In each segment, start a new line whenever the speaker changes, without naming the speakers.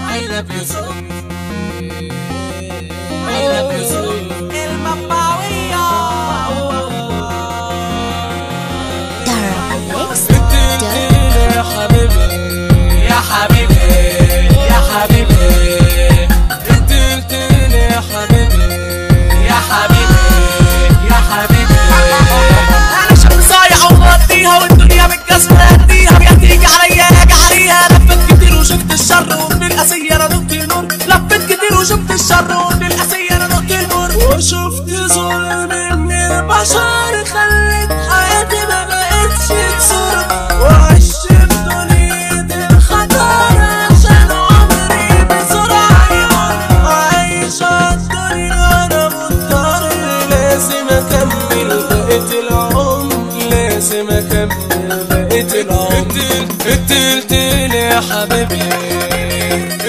I love you so. I love you so. المطاوية يا حبيبي يا حبيبي يا حبيبي انت قلتلي يا حبيبي يا حبيبي يا حبيبي انا شاب صايع ومقضيها والدنيا بالجزمة اديها يا تيجي عليا اجي عليها لفت كتير وشفت الشر ومن القاسية انا نقطة النور لفت كتير وشفت الشر ومن القاسية انا نقطة النور وشفت ظلم من البشر خلت حياتي ما بقتش تصور وعشت بدنيا الخطر عشان عمري بسرعة يمر عايش عالدنيا انا مضطر لازم اكمل بقية العمر لازم اكمل بقية العمر انت قلتلي يا حبيبي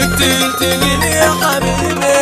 انت قلتلي يا حبيبي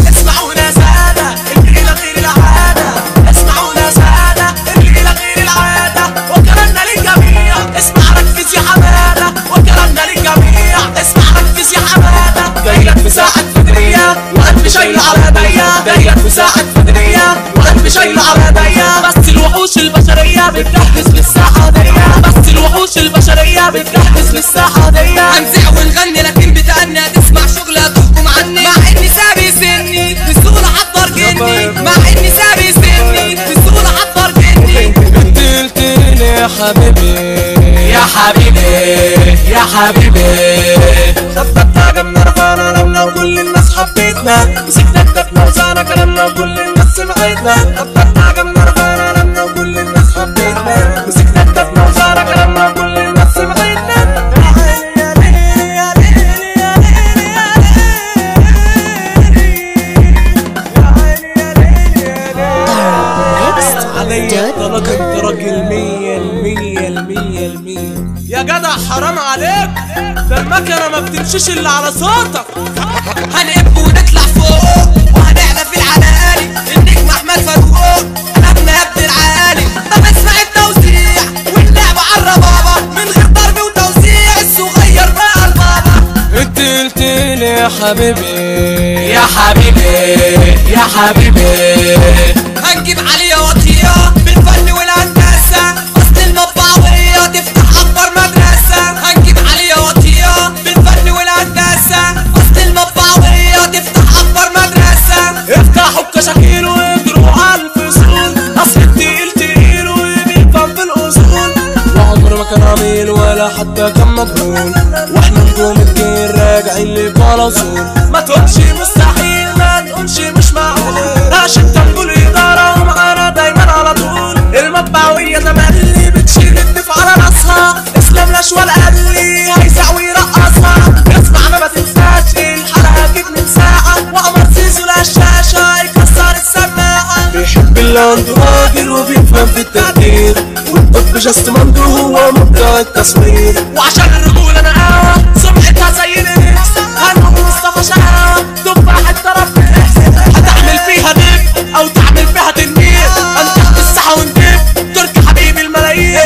اسمعونا سادة الليلة غير العادة اسمعونا سادة الليلة غير العادة وكلامنا للجميع اسمع ركز يا حمادة وكلامنا للجميع اسمع ركز يا حمادة جايلك في ساعة فدرية وقلبي شايلة على ايديا جايلك في ساعة فدرية وقلبي شايلة على ايديا بس الوحوش البشرية بتجهز للساحة دي بس الوحوش البشرية بتجهز للساحة دي
هنزع ونغني لكن بتأنى تسمع شغلة تحكم عني مع اني سابي سني بسهولة حضر جني مع اني سابي سني بسهولة حضر جني
انت قلتلي يا حبيبي يا حبيبي يا حبيبي خدتنا جبنا رفعنا لمنا وكل الناس حبيتنا مسكنا كتفنا وزعنا كلامنا وكل الناس سمعتنا خدتنا جبنا رفعنا لمنا وكل الناس حبيتنا مسكنا كتفنا وزعنا كلامنا وكل الناس سمعتنا انت راجل 100% يا جدع حرام عليك ده المكنه ما بتمشيش الا على صوتك
هنقب ونطلع فوق وهنعلى في العلالي النجم احمد فاروق قلبنا يا ابن العالي طب اسمع التوزيع واللعب على الربابه من غير ضرب وتوزيع الصغير بقى البابا
انت قلتلي يا حبيبي يا حبيبي يا حبيبي
هنجيب عليا وطية بالفن والهندسة اصل المطبعوية تفتح اكبر مدرسة هنجيب عليا وطية بالفن والهندسة اصل المطبعوية تفتح اكبر مدرسة
افتحوا الكشاكيل واجروا على الفصول اصل التقيل تقيل وبيفهم في الاصول وعمره ما كان عميل ولا حتى كان مجنون واحنا نجوم الجيل راجعين لك على وصول ما تقولش مستحيل ما نقولش مش معقول عشان تنقل إدارة ومعانا دايما على طول المطبعوية تملي بتشيل الدف على راسها اسلام الاشوال قال لي هيزع ويرقصها اسمعنا ما تنساش الحلقة جيب من ساعة وقمر زيزو الشاشة يكسر السماعة بيحب اللي عنده راجل وبيفهم في التقدير والطب جاست مندو هو مبدع التصوير وعشان الرجولة انا قهوة سمعتها زي الانس هنقول مصطفى شقاوة تفاح الطرف هتعمل فيها دب او تعمل فيها تنمير انت الساحة وندب تركي حبيبي الملايين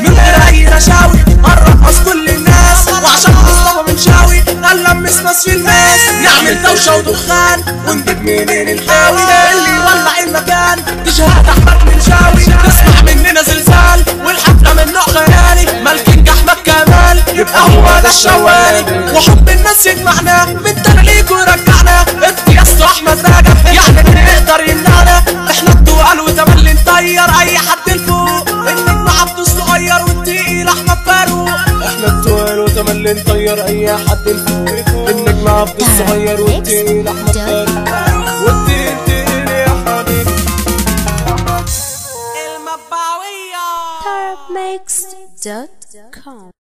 من غير اي رشاوي هنرقص كل الناس وعشان مصطفى منشاوي قال لمس في الناس نعمل دوشة ودخان ونجيب منين الحاوي اللي يولع المكان تشهد احمد منشاوي تسمع مننا زلزال والحفلة من نوع خيالي ملك احمد كمال يبقى هو ده الشوالي وحب الناس يجمعنا من تغليق ورجعنا افتياس احمد راجع يعني بنقدر يمنعنا احنا التقال وتملي نطير اي حد لفوق النجم عبده الصغير والتقيل احمد فاروق احنا التقال وتملي نطير اي حد لفوق النجم عبده الصغير والتقيل احمد فاروق والتقيل تقيل يا حبيبي
المطبعوية
Tarabmix.com